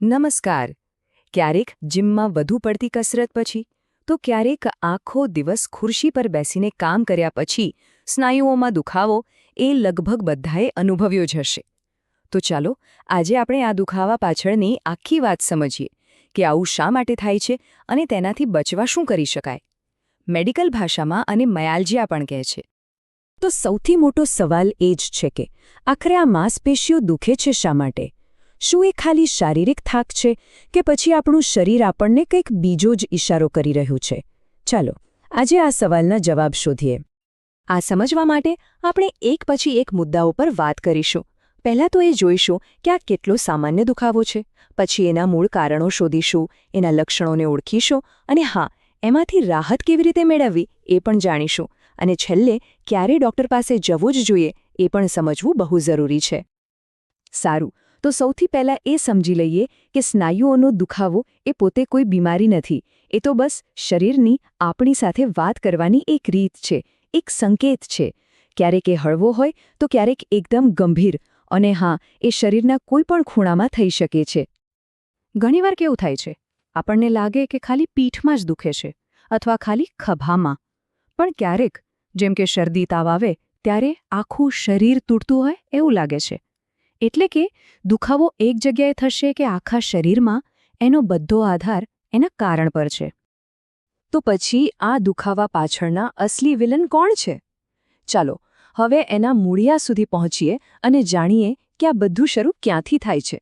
નમસ્કાર. ક્યારેક જીમમાં વધુ પડતી કસરત પછી તો ક્યારેક આખો દિવસ ખુરશી પર બેસીને કામ કર્યા પછી સ્નાયુઓમાં દુખાવો એ લગભગ બધાએ અનુભવ્યો જ હશે. તો ચાલો આજે આપણે આ દુખાવા પાછળની આખી વાત સમજીએ કે આવું શા માટે થાય છે અને તેનાથી બચવા શું કરી શકાય. મેડિકલ ભાષામાં આને મયાલ્જિયા પણ કહે છે. તો સૌથી મોટો સવાલ એ જ છે કે આખરે આ માંસપેશીઓ દુખે છે શા માટે? શું એ ખાલી શારીરિક થાક છે કે પછી આપણું શરીર આપણને કંઈક બીજો જ ઇશારો કરી રહ્યું છે? ચાલો આજે આ સવાલના જવાબ શોધીએ. આ સમજવા માટે આપણે એક પછી એક મુદ્દાઓ પર વાત કરીશું. પહેલાં તો એ જોઈશું કે આ કેટલો સામાન્ય દુખાવો છે, પછી એના મૂળ કારણો શોધીશું, એના લક્ષણોને ઓળખીશું અને હા, એમાંથી રાહત કેવી રીતે મેળવવી એ પણ જાણીશું. અને છેલ્લે ક્યારે ડૉક્ટર પાસે જવું જ જોઈએ એ પણ સમજવું બહુ જરૂરી છે. સારું, તો સૌથી પહેલાં એ સમજી લઈએ કે સ્નાયુઓનો દુખાવો એ પોતે કોઈ બીમારી નથી. એ તો બસ શરીરની આપણી સાથે વાત કરવાની એક રીત છે, એક સંકેત છે. ક્યારેક એ હળવો હોય તો ક્યારેક એકદમ ગંભીર, અને હા, એ શરીરના કોઈ પણ ખૂણામાં થઈ શકે છે. ઘણીવાર કેવું થાય છે, આપણને લાગે કે ખાલી પીઠમાં જ દુખે છે અથવા ખાલી ખભામાં. પણ ક્યારેક, જેમ કે શરદી તાવ આવે ત્યારે આખું શરીર તૂટતું હોય એવું લાગે છે. એટલે કે દુખાવો એક જગ્યાએ થશે કે આખા શરીરમાં, એનો બધો આધાર એના કારણ પર છે. તો પછી આ દુખાવા પાછળના અસલી વિલન કોણ છે? ચાલો હવે એના મૂળિયા સુધી પહોંચીએ અને જાણીએ કે આ બધું શરૂ ક્યાંથી થાય છે.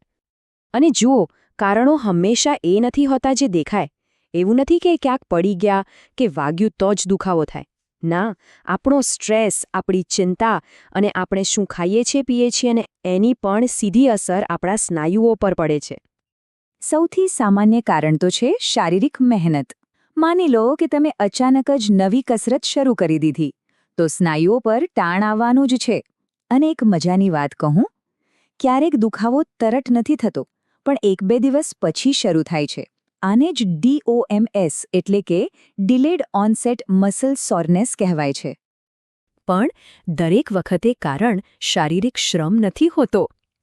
અને જુઓ, કારણો હંમેશા એ નથી હોતા જે દેખાય. એવું નથી કે ક્યાંક પડી ગયા કે વાગ્યું તો જ દુખાવો થાય. ના, આપણો સ્ટ્રેસ, આપણી ચિંતા અને આપણે શું ખાઈએ છીએ પીએ છીએ અને એની પણ સીધી અસર આપણા સ્નાયુઓ પર પડે છે. સૌથી સામાન્ય કારણ તો છે શારીરિક મહેનત. માની લો કે તમે અચાનક જ નવી કસરત શરૂ કરી દીધી, તો સ્નાયુઓ પર તાણ આવવાનું જ છે. અને એક મજાની વાત કહું, ક્યારેક દુખાવો તરત નથી થતો, પણ 1-2 દિવસ પછી શરૂ થાય છે. આને જ DOMS એટલે કે ડિલેડ ઓનસેટ મસલ સોરનેસ કહેવાય છે. પણ દરેક વખતે કારણ શારીરિક શ્રમ નથી હોતો.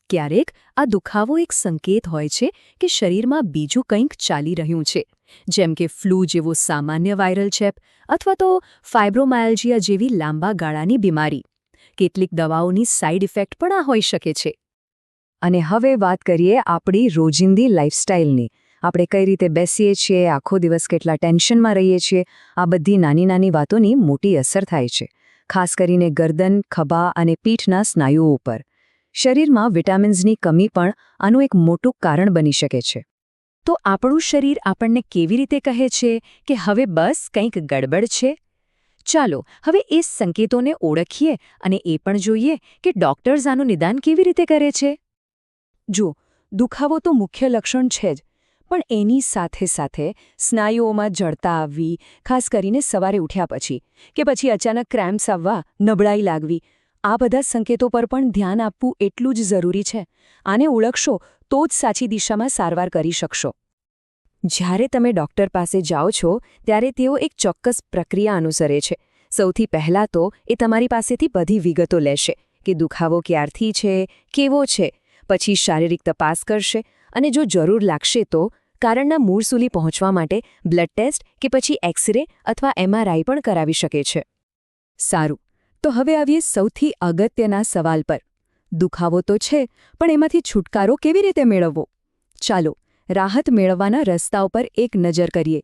ક્યારેક આ દુખાવો એક સંકેત હોય છે કે શરીરમાં બીજું કંઈક ચાલી રહ્યું છે, જેમ કે ફ્લૂ જેવો સામાન્ય વાયરલ ચેપ અથવા તો ફાઇબ્રોમાયલ્જિયા જેવી લાંબા ગાળાની બીમારી. કેટલીક દવાઓની સાઇડ ઇફેક્ટ પણ આ હોઈ શકે છે. અને હવે વાત કરીએ આપણી રોજિંદી લાઇફસ્ટાઇલની. આપણે કઈ રીતે બેસીએ છીએ, આખો દિવસ કેટલા ટેન્શનમાં રહીએ છીએ, આ બધી નાની નાની વાતોની મોટી અસર થાય છે. ખાસ કરીને ગરદન, ખભા અને પીઠના સ્નાયુઓ ઉપર. શરીરમાં વિટામિન્સની કમી પણ આનું એક મોટું કારણ બની શકે છે. તો આપણું શરીર આપણને કેવી રીતે કહે છે કે હવે બસ કંઈક ગડબડ છે? ચાલો હવે એ સંકેતોને ઓળખીએ અને એ પણ જોઈએ કે ડૉક્ટર્સ આનું નિદાન કેવી રીતે કરે છે. જો દુખાવો તો મુખ્ય લક્ષણ છે જ, પણ એની સાથે સાથે સ્નાયુઓમાં જડતા આવવી, ખાસ કરીને સવારે ઉઠ્યા પછી, કે પછી અચાનક ક્રેમ્પ્સ આવવા, નબળાઈ લાગવી, આ બધા સંકેતો પર પણ ધ્યાન આપવું એટલું જ જરૂરી છે. આને ઓળખશો તો જ સાચી દિશામાં સારવાર કરી શકશો. જ્યારે તમે ડૉક્ટર પાસે જાઓ છો ત્યારે તેઓ એક ચોક્કસ પ્રક્રિયા અનુસરે છે. સૌથી પહેલાં તો એ તમારી પાસેથી બધી વિગતો લેશે કે દુખાવો ક્યારથી છે, કેવો છે. પછી શારીરિક તપાસ કરશે અને જો જરૂર લાગશે તો કારણના મૂળ સુધી પહોંચવા માટે બ્લડ ટેસ્ટ કે પછી એક્સરે અથવા MRI પણ કરાવી શકે છે. સારું, તો હવે આવીએ સૌથી અગત્યના સવાલ પર. દુખાવો તો છે, પણ એમાંથી છુટકારો કેવી રીતે મેળવવો? ચાલો રાહત મેળવવાના રસ્તાઓ પર એક નજર કરીએ.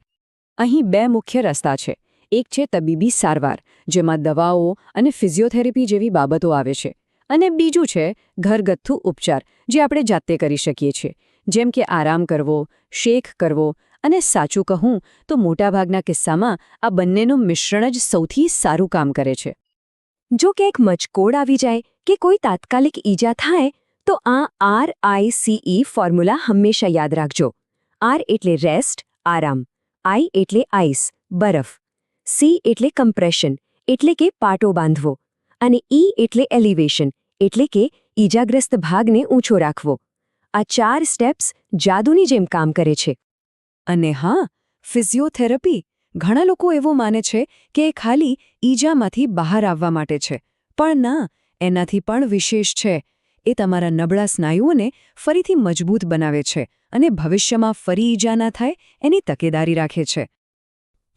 અહીં 2 મુખ્ય રસ્તા છે. એક છે તબીબી સારવાર, જેમાં દવાઓ અને ફિઝિયોથેરાપી જેવી બાબતો આવે છે. અને બીજું છે ઘરગથ્થુ ઉપચાર, જે આપણે જાતે કરી શકીએ છીએ, જેમ કે આરામ કરવો, શેક કરવો, અને સાચું કહું તો મોટાભાગના કિસ્સામાં આ બંનેનું મિશ્રણ જ સૌથી સારું કામ કરે છે. જો ક્યાંક મચકોડ આવી જાય કે કોઈ તાત્કાલિક ઈજા થાય તો આ RICE ફોર્મ્યુલા હંમેશા યાદ રાખજો. R એટલે રેસ્ટ, આરામ. I એટલે આઈસ, બરફ. C એટલે કમ્પ્રેશન, એટલે કે પાટો બાંધવો. અને E એટલે એલિવેશન, એટલે કે ઈજાગ્રસ્ત ભાગને ઊંચો રાખવો. આ 4 સ્ટેપ્સ જાદુની જેમ કામ કરે છે. અને હા, ફિઝિયોથેરાપી, ઘણા લોકો એવું માને છે કે એ ખાલી ઈજામાંથી બહાર આવવા માટે છે. પણ ના, એનાથી પણ વિશેષ છે. એ તમારા નબળા સ્નાયુઓને ફરીથી મજબૂત બનાવે છે અને ભવિષ્યમાં ફરી ઈજા ના થાય એની તકેદારી રાખે છે.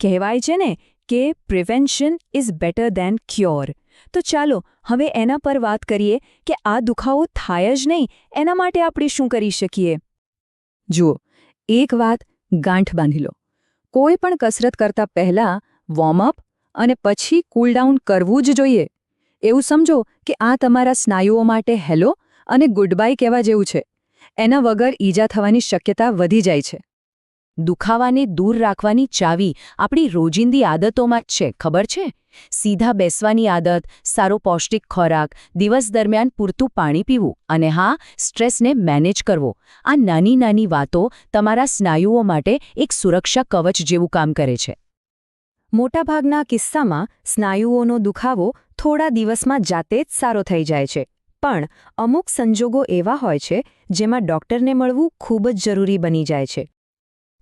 કહેવાય છે ને કે prevention is better than cure. તો ચાલો હવે એના પર વાત કરીએ કે આ દુખાવો થાય જ નહીં એના માટે આપણે શું કરી શકીએ. જુઓ, એક વાત ગાંઠ બાંધી લો. કોઈ પણ કસરત કરતા પહેલાં વોર્મઅપ અને પછી કૂલડાઉન કરવું જ જોઈએ. એવું સમજો કે આ તમારા સ્નાયુઓ માટે હેલો અને ગુડ બાય કહેવા જેવું છે. એના વગર ઈજા થવાની શક્યતા વધી જાય છે. દુખાવાને દૂર રાખવાની ચાવી આપણી રોજિંદી આદતોમાં જ છે, ખબર છે? સીધા બેસવાની આદત, સારો પૌષ્ટિક ખોરાક, દિવસ દરમિયાન પૂરતું પાણી પીવું અને હા, સ્ટ્રેસને મેનેજ કરવો. આ નાની નાની વાતો તમારા સ્નાયુઓ માટે એક સુરક્ષા કવચ જેવું કામ કરે છે. મોટાભાગના કિસ્સામાં સ્નાયુઓનો દુખાવો થોડા દિવસમાં જાતે જ સારો થઈ જાય છે. પણ અમુક સંજોગો એવા હોય છે જેમાં ડૉક્ટરને મળવું ખૂબ જ જરૂરી બની જાય છે.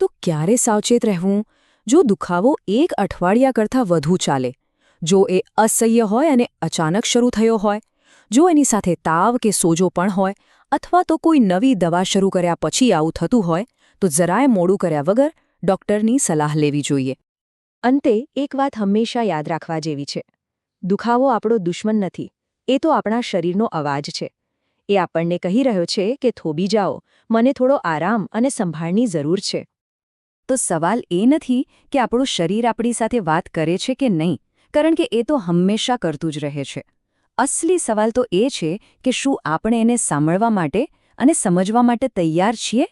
તો ક્યારે સાવચેત રહેવું? જો દુખાવો 1 અઠવાડિયા કરતાં વધુ ચાલે, જો એ અસહ્ય હોય અને અચાનક શરૂ થયો હોય, જો એની સાથે તાવ કે સોજો પણ હોય, અથવા તો કોઈ નવી દવા શરૂ કર્યા પછી આવું થતું હોય, તો જરાય મોડું કર્યા વગર ડૉક્ટરની સલાહ લેવી જોઈએ. અંતે એક વાત હંમેશા યાદ રાખવા જેવી છે. દુખાવો આપણો દુશ્મન નથી. એ તો આપણા શરીરનો અવાજ છે. એ આપણને કહી રહ્યો છે કે થોભી જાઓ, મને થોડો આરામ અને સંભાળની જરૂર છે. તો સવાલ એ નથી કે આપણું શરીર આપણી સાથે વાત કરે છે કે નહીં, કારણ કે એ તો હંમેશા કરતું જ રહે છે. અસલી સવાલ તો એ છે કે શું આપણે એને સાંભળવા માટે અને સમજવા માટે તૈયાર છીએ?